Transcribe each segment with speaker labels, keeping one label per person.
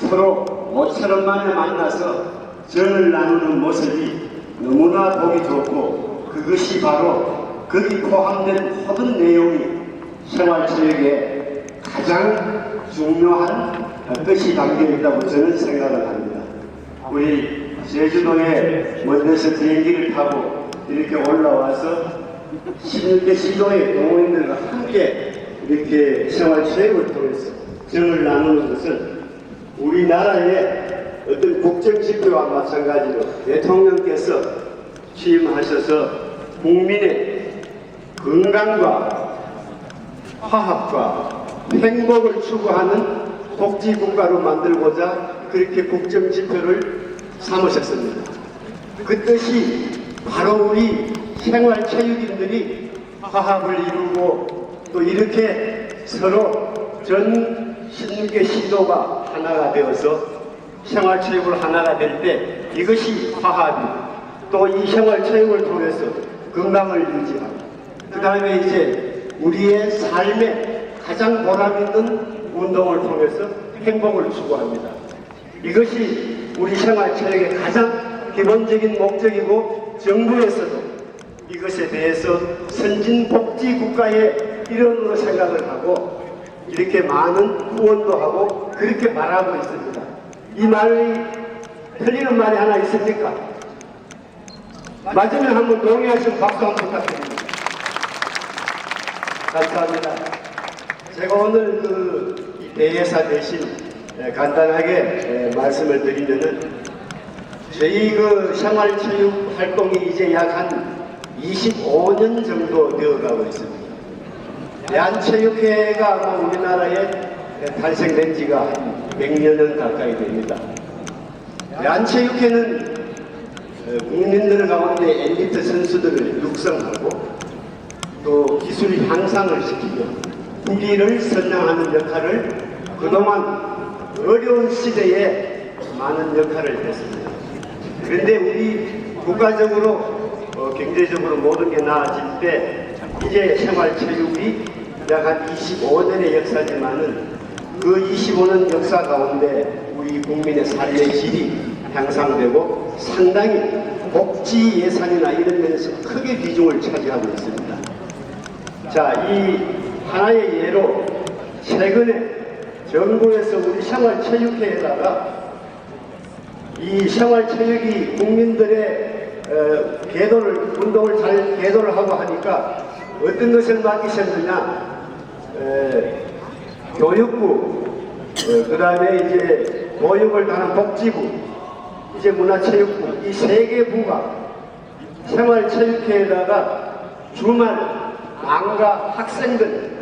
Speaker 1: 서로 모처럼 만에 만나서 정을 나누는 모습이 너무나 보기 좋고, 그것이 바로 거기 포함된 모든 내용이 생활체육의 가장 중요한 뜻이 담겨있다고 저는 생각을 합니다. 우리 제주도에 먼데서 비행기를 타고 이렇게 올라와서 16개 시도의 동호인들과 함께 이렇게 생활체육을 통해서 정을 나누는 것은 우리나라의 어떤 국정지표와 마찬가지로 대통령께서 취임하셔서 국민의 건강과 화합과 행복을 추구하는 복지국가로 만들고자 그렇게 국정지표를 삼으셨습니다. 그 뜻이 바로 우리 생활체육인들이 화합을 이루고 또 이렇게 서로 전 16개 시도가 하나가 되어서 생활체육을 하나가 될 때 이것이 화합이고, 또 이 생활체육을 통해서 건강을 유지하고, 그 다음에 이제 우리의 삶에 가장 보람 있는 운동을 통해서 행복을 추구합니다. 이것이 우리 생활체육의 가장 기본적인 목적이고, 정부에서도 이것에 대해서 선진복지국가의 일원으로 생각을 하고 이렇게 많은 후원도 하고 그렇게 말하고 있습니다. 이 말이 틀리는 말이 하나 있습니까? 맞으면 한번 동의하시면 박수 한번 부탁드립니다. 감사합니다. 제가 오늘 이 대회사 대신 간단하게 말씀을 드리면은, 저희 생활체육 활동이 이제 약 한 25년 정도 되어가고 있습니다. 대한체육회가 아마 우리나라에 탄생된 지가 100년 가까이 됩니다. 대한체육회는 국민들 가운데 엘리트 선수들을 육성하고 또 기술 향상을 시키며 국위를 선양하는 역할을 그동안 어려운 시대에 많은 역할을 했습니다. 그런데 우리 국가적으로 경제적으로 모든 게 나아질 때 이제 생활체육이 약 한 25년의 역사지만은 그 25년 역사 가운데 우리 국민의 삶의 질이 향상되고 상당히 복지 예산이나 이런 면에서 크게 비중을 차지하고 있습니다. 자, 이 하나의 예로 최근에 정부에서 우리 생활체육회에다가 이 생활체육이 국민들의 운동을 잘 계도를 하고 하니까 어떤 것을 맡기셨느냐, 교육부, 그 다음에 이제 보육을 다는 복지부, 이제 문화체육부, 이 세 개 부가 생활체육회에다가 주말 망가 학생들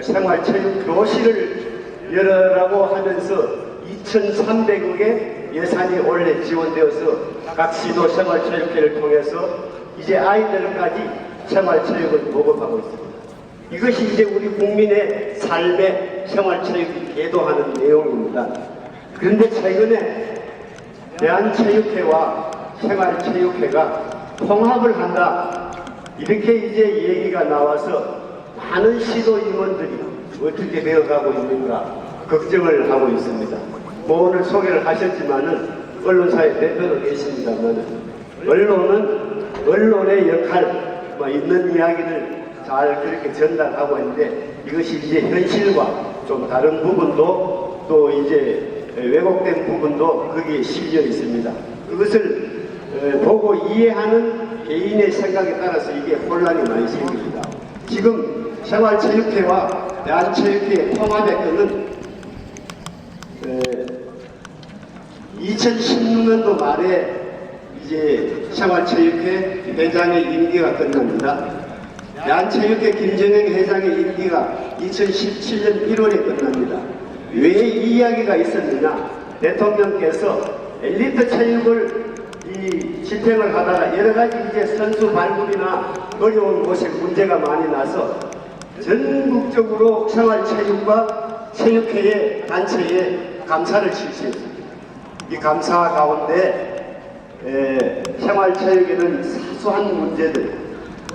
Speaker 1: 생활체육 교실을 열어라고 하면서 2,300억의 예산이 원래 지원되어서 각 시도 생활체육회를 통해서 이제 아이들까지 생활체육을 보급하고 있습니다. 이것이 이제 우리 국민의 삶의 생활체육이 계도하는 내용입니다. 그런데 최근에 대한체육회와 생활체육회가 통합을 한다, 이렇게 이제 얘기가 나와서 많은 시도 임원들이 어떻게 되어가고 있는가 걱정을 하고 있습니다. 뭐 오늘 소개를 하셨지만은 언론사의 대표도 계십니다만, 언론의 역할, 있는 이야기를 잘 그렇게 전달하고 있는데, 이것이 이제 현실과 좀 다른 부분도 또 이제 왜곡된 부분도 거기에 실려 있습니다. 그것을 보고 이해하는 개인의 생각에 따라서 이게 혼란이 많이 생깁니다. 지금 생활체육회와 대한체육회의 통합의 끈은 2016년도 말에 이제 생활체육회 회장의 임기가 끝납니다. 대한체육회 김정영 회장의 임기가 2017년 1월에 끝납니다. 왜 이 이야기가 있었느냐? 대통령께서 엘리트 체육을 집행을 하다가 여러 가지 이제 선수 발굴이나 어려운 곳에 문제가 많이 나서 전국적으로 생활체육과 체육회의 단체에 감사를 실시했습니다. 이 감사 가운데 생활체육에는 사소한 문제들,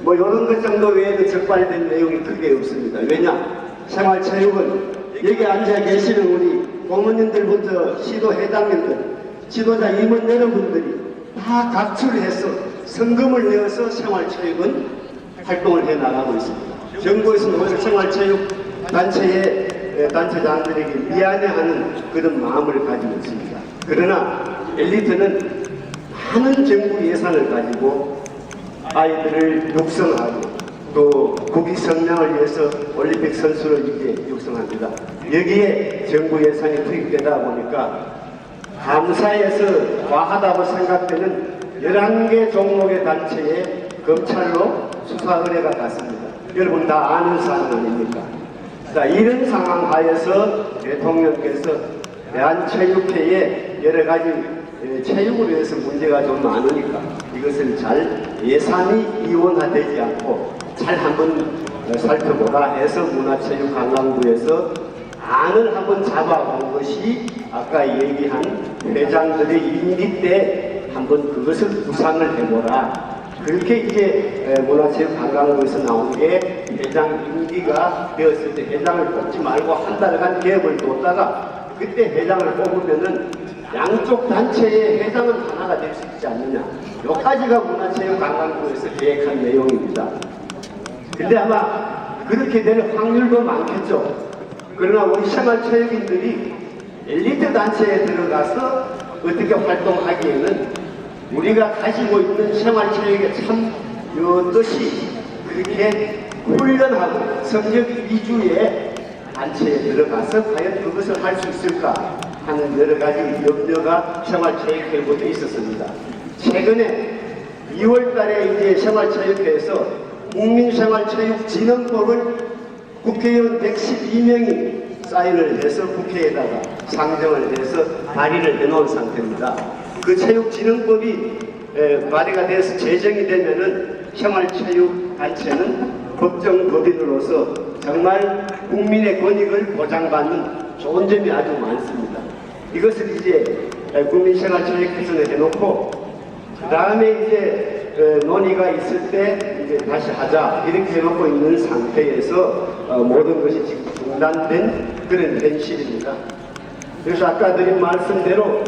Speaker 1: 이런 것 정도 외에도 적발된 내용이 크게 없습니다. 왜냐? 생활체육은 여기 앉아 계시는 우리 고문님들부터 시도회장님들, 지도자 임원 여러분들이 다 각출해서 성금을 내어서 생활체육은 활동을 해나가고 있습니다. 정부에서는 오히려 생활체육단체의 단체장들에게 미안해하는 그런 마음을 가지고 있습니다. 그러나 엘리트는 많은 정부 예산을 가지고 아이들을 육성하고 또 국위 성장을 위해서 올림픽 선수를 이제 육성합니다. 여기에 정부 예산이 투입되다 보니까 감사에서 과하다고 생각되는 11개 종목의 단체에 검찰로 수사 의뢰가 갔습니다. 여러분 다 아는 사안 아닙니까? 자, 이런 상황 하에서 대통령께서 대한체육회에 여러 가지 체육으로 해서 문제가 좀 많으니까 이것을 잘 예산이 이원화되지 않고 잘 한번 살펴보라 해서 문화체육관광부에서 안을 한번 잡아본 것이 아까 얘기한 회장들의 임기 때 한번 그것을 구상을 해보라. 그렇게 이제 문화체육관광부에서 나온 게 회장 임기가 되었을 때 회장을 뽑지 말고 한 달간 계획을 뒀다가 그때 회장을 뽑으면은 양쪽 단체의 회장은 하나가 될 수 있지 않느냐. 여기까지가 문화체육관광부에서 계획한 내용입니다. 근데 아마 그렇게 될 확률도 많겠죠. 그러나 우리 생활체육인들이 엘리트 단체에 들어가서 어떻게 활동하기에는 우리가 가지고 있는 생활체육의 참 뜻이 그렇게 훈련하고 성적 위주의 단체에 들어가서 과연 그것을 할 수 있을까 하는 여러 가지 염려가 생활체육회부터 있었습니다. 최근에 2월 달에 이제 생활체육회에서 국민생활체육진흥법을 국회의원 112명이 사인을 해서 국회에다가 상정을 해서 발의를 해놓은 상태입니다. 그 체육진흥법이 발의가 돼서 제정이 되면은 생활체육단체는 법정법인으로서 정말 국민의 권익을 보장받는 좋은 점이 아주 많습니다. 이것을 이제 국민생활체육회에서 해놓고 그 다음에 이제 논의가 있을 때 이제 다시 하자 이렇게 해놓고 있는 상태에서 모든 것이 지금 중단된 그런 현실입니다. 그래서 아까 드린 말씀대로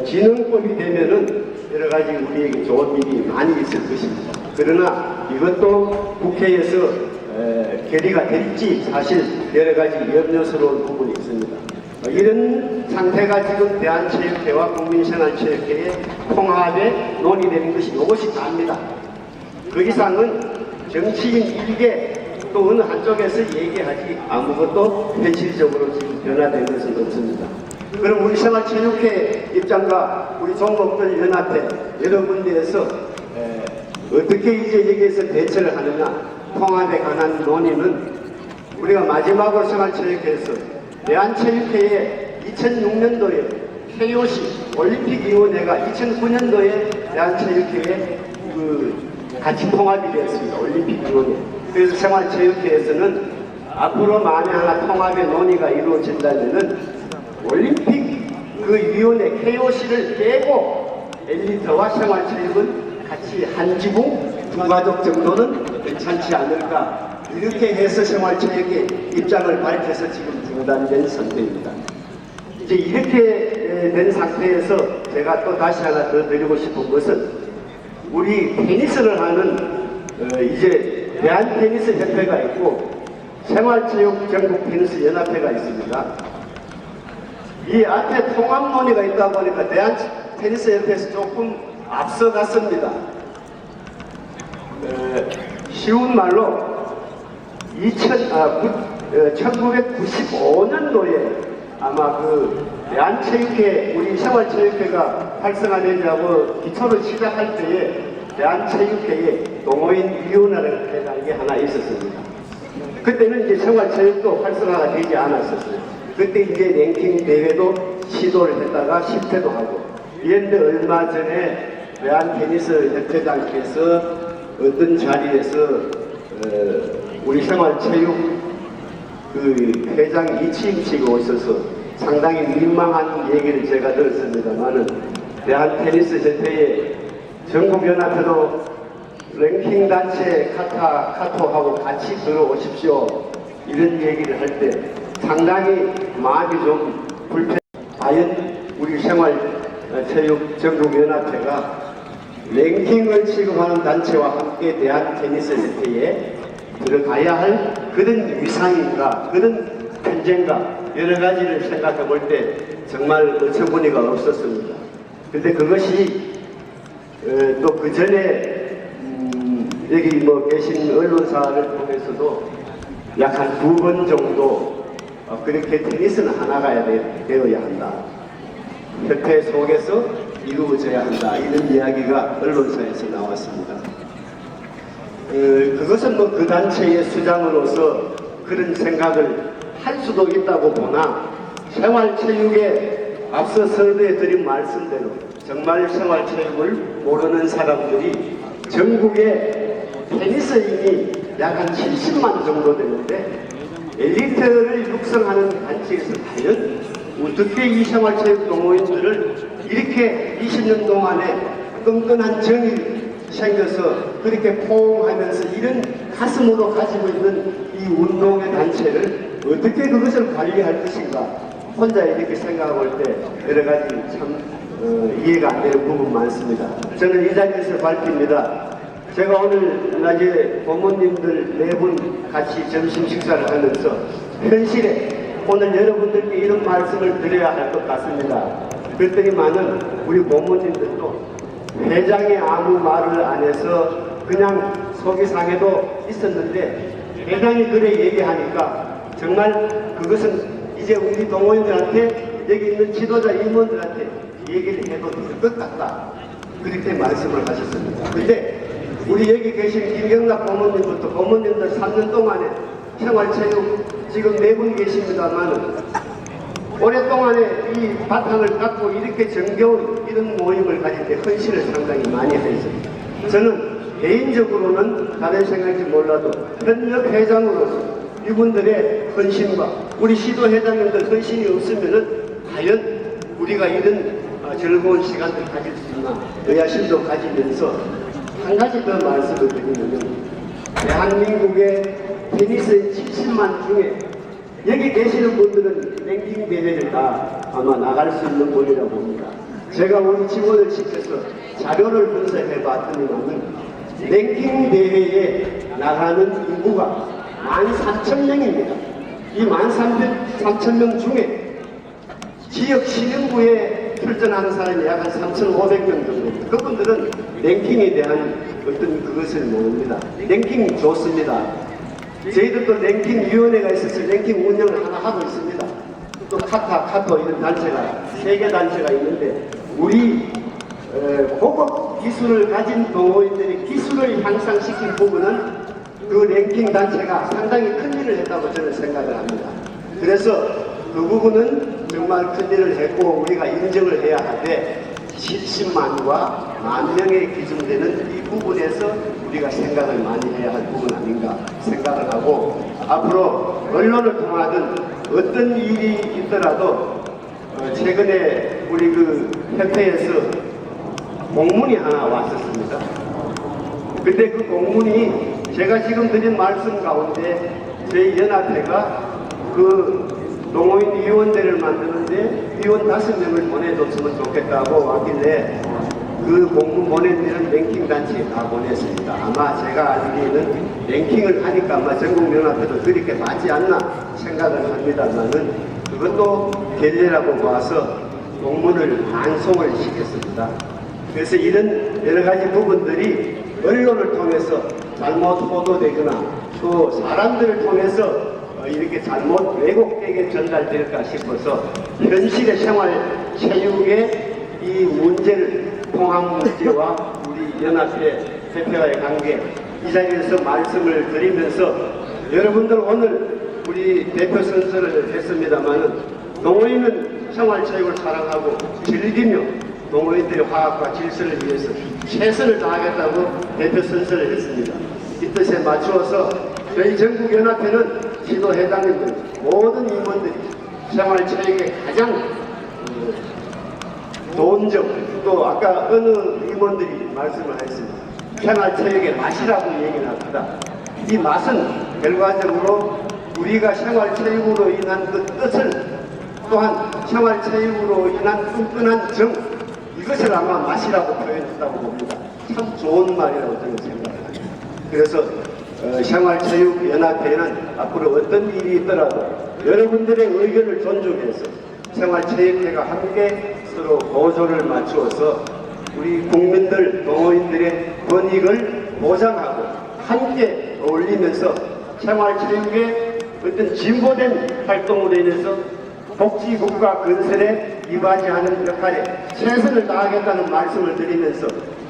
Speaker 1: 진흥법이 되면은 여러 가지 우리에게 좋은 일이 많이 있을 것입니다. 그러나 이것도 국회에서 결의가 될지 사실 여러 가지 염려스러운 부분이 있습니다. 이런 상태가 지금 대한체육회와 국민생활체육회의 통합에 논의되는 것이 이것이 다입니다. 그 이상은 정치인 일개 또 어느 한쪽에서 얘기하지 아무것도 현실적으로 지금 변화된 것은 없습니다. 그럼 우리 생활체육회 입장과 우리 종목들 연합회 여러 군데에서 어떻게 이제 여기에서 대처를 하느냐 통합에 관한 논의는 우리가 마지막으로 생활체육회에서 대한체육회에 2006년도에 KOC 올림픽위원회가 2009년도에 대한체육회에 같이 통합이 되었습니다. 올림픽위원회. 그래서 생활체육회에서는 앞으로 만에 하나 통합의 논의가 이루어진다면은 올림픽 그 위원회 KOC를 빼고 엘리트와 생활체육은 같이 한 지붕 두 가족 정도는 괜찮지 않을까. 이렇게 해서 생활체육의 입장을 밝혀서 지금 중단된 상태입니다. 이제 이렇게 된 상태에서 제가 또 다시 하나 더 드리고 싶은 것은 우리 테니스를 하는 이제 대한테니스협회가 있고 생활체육 전국 테니스 연합회가 있습니다. 이 앞에 통합 논의가 있다 보니까 대한테니스협회에서 조금 앞서갔습니다. 쉬운 말로 1995년도에 아마 그 대한체육회 우리 생활체육회가 활성화되자고 기초를 시작할 때에 대한체육회에 동호인위원회라는 게 하나 있었습니다. 그때는 이제 생활체육도 활성화가 되지 않았었어요. 그때 이제 랭킹 대회도 시도를 했다가 실패도 하고 이런데 얼마 전에 대한테니스협회장께서 어떤 자리에서 우리 생활체육 그 회장 이치임씨가 오셔서 상당히 민망한 얘기를 제가 들었습니다만은 대한테니스협회에 전국연합회도 랭킹 단체 카톡하고 같이 들어오십시오 이런 얘기를 할 때 상당히 마음이 좀 불편. 과연 우리 생활체육전국연합회가 랭킹을 취급하는 단체와 함께 대한 테니스 협회에 들어가야 할 그런 위상인가, 그런 편제인가, 여러 가지를 생각해 볼 때 정말 어처구니가 없었습니다. 근데 그것이 또 그 전에 여기 뭐 계신 언론사를 통해서도 약 한 2번 정도 그렇게 테니스는 하나가 되어야 한다. 협회 속에서 이루어져야 한다. 이런 이야기가 언론사에서 나왔습니다. 그것은 뭐 그 단체의 수장으로서 그런 생각을 할 수도 있다고 보나 생활체육에 앞서 서두에 드린 말씀대로 정말 생활체육을 모르는 사람들이 전국에 테니스인이 약 한 70만 정도 되는데 엘리트를 육성하는 단체에서 과연 어떻게 이 생활체육 동호인들을 이렇게 20년 동안에 끈끈한 정이 생겨서 그렇게 포옹하면서 이런 가슴으로 가지고 있는 이 운동의 단체를 어떻게 그것을 관리할 것인가 혼자 이렇게 생각해 볼 때 여러 가지 참 이해가 안 되는 부분 많습니다. 저는 이 자리에서 밝힙니다. 제가 오늘 낮에 부모님들 4분 같이 점심 식사를 하면서 현실에 오늘 여러분들께 이런 말씀을 드려야 할 것 같습니다. 그랬더니만은 우리 부모님들도 회장이 아무 말을 안 해서 그냥 속이 상해도 있었는데 회장이 그래 얘기하니까 정말 그것은 이제 우리 동호인들한테 여기 있는 지도자 임원들한테 얘기를 해도 될 것 같다. 그렇게 말씀을 하셨습니다. 근데 우리 여기 계신 김경락 부모님부터 부모님들 3년 동안에 생활체육 지금 4분 계십니다만 오랫동안에 이 바탕을 닦고 이렇게 정겨운 이런 모임을 가질 때 헌신을 상당히 많이 했습니다. 저는 개인적으로는 다른 생각인지 몰라도 현역 회장으로서 이분들의 헌신과 우리 시도회장님들 헌신이 없으면은 과연 우리가 이런 즐거운 시간을 가질 수 있나 의아심도 가지면서 한 가지 더 말씀을 드리면 대한민국의 테니스 70만 중에 여기 계시는 분들은 랭킹 대회를 다 아마 나갈 수 있는 분이라고 봅니다. 제가 우리 직원을 시켜서 자료를 분석해 봤더니만은 랭킹 대회에 나가는 인구가 13,000명입니다. 이 13,000명 중에 지역 시민구에 출전하는 사람이 약 한 3,500명 정도입니다. 그분들은 랭킹에 대한 어떤 그것을 모릅니다. 랭킹 좋습니다. 저희들도 랭킹 위원회가 있어서 랭킹 운영을 하나 하고 있습니다. 또 카토 이런 단체가 3개 단체가 있는데 우리 고급 기술을 가진 동호인들이 기술을 향상시킨 부분은 그 랭킹 단체가 상당히 큰 일을 했다고 저는 생각을 합니다. 그래서 그 부분은 정말 큰 일을 했고 우리가 인정을 해야 하되 70만과 10,000명에 기준되는 이 부분에서 우리가 생각을 많이 해야 할 부분 아닌가 생각을 하고 앞으로 언론을 통하든 어떤 일이 있더라도 최근에 우리 그 협회에서 공문이 하나 왔었습니다. 근데 그 공문이 제가 지금 드린 말씀 가운데 저희 연합회가 그 동호인 위원회를 만드는데 위원 5명을 보내줬으면 좋겠다고 하길래 그 공문 보낸 데는 랭킹 단체에 다 보냈습니다. 아마 제가 알기에는 랭킹을 하니까 아마 전국연합회도 그렇게 맞지 않나 생각을 합니다만은 그것도 결례라고 봐서 공문을 반송을 시켰습니다. 그래서 이런 여러 가지 부분들이 언론을 통해서 잘못 보도되거나 또 사람들을 통해서 이렇게 잘못 왜곡되게 전달될까 싶어서 현실의 생활 체육의 이 문제를 통합 문제와 우리 연합회 대표와의 관계 이 자리에서 말씀을 드리면서 여러분들 오늘 우리 대표 선서를 했습니다마는 동호인은 생활체육을 사랑하고 즐기며 동호인들의 화합과 질서를 위해서 최선을 다하겠다고 대표 선서를 했습니다. 이 뜻에 맞추어서 저희 전국연합회는 지도회장님들 모든 임원들이 생활체육의 가장 좋은 점 또 아까 어느 임원들이 말씀을 하셨습니다. 생활체육의 맛이라고 얘기를 합니다. 이 맛은 결과적으로 우리가 생활체육으로 인한 그 뜻을 또한 생활체육으로 인한 끈끈한 정, 이것을 아마 맛이라고 표현했다고 봅니다. 참 좋은 말이라고 저는 생각합니다. 그래서 생활체육연합회는 앞으로 어떤 일이 있더라도 여러분들의 의견을 존중해서 생활체육회가 함께 서로 보조를 맞추어서 우리 국민들, 동호인들의 권익을 보장하고 함께 어울리면서 생활체육의 어떤 진보된 활동으로 인해서 복지국가 건설에 이바지하는 역할에 최선을 다하겠다는 말씀을 드리면서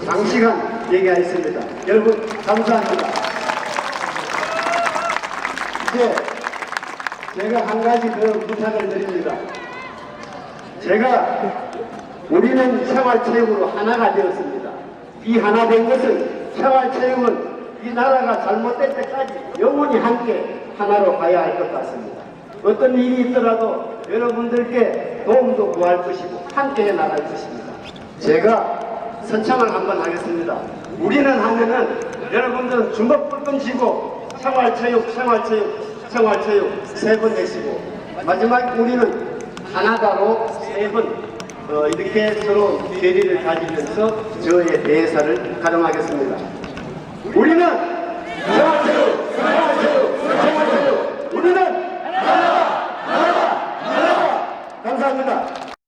Speaker 1: 장시간 얘기하였습니다. 여러분 감사합니다. 이제 제가 한 가지 더 부탁을 드립니다. 우리는 생활체육으로 하나가 되었습니다. 이 하나 된 것은 생활체육은 이 나라가 잘못될 때까지 영원히 함께 하나로 가야 할 것 같습니다. 어떤 일이 있더라도 여러분들께 도움도 구할 것이고 함께 해 나갈 것입니다. 제가 선창을 한번 하겠습니다. 우리는 하면은 여러분들은 주먹 뿔끔 쥐고 생활체육 세 번 내시고 마지막 우리는 하나다로 세 번 이렇게 서로 계리를 가지면서 저의 대사를 가정하겠습니다.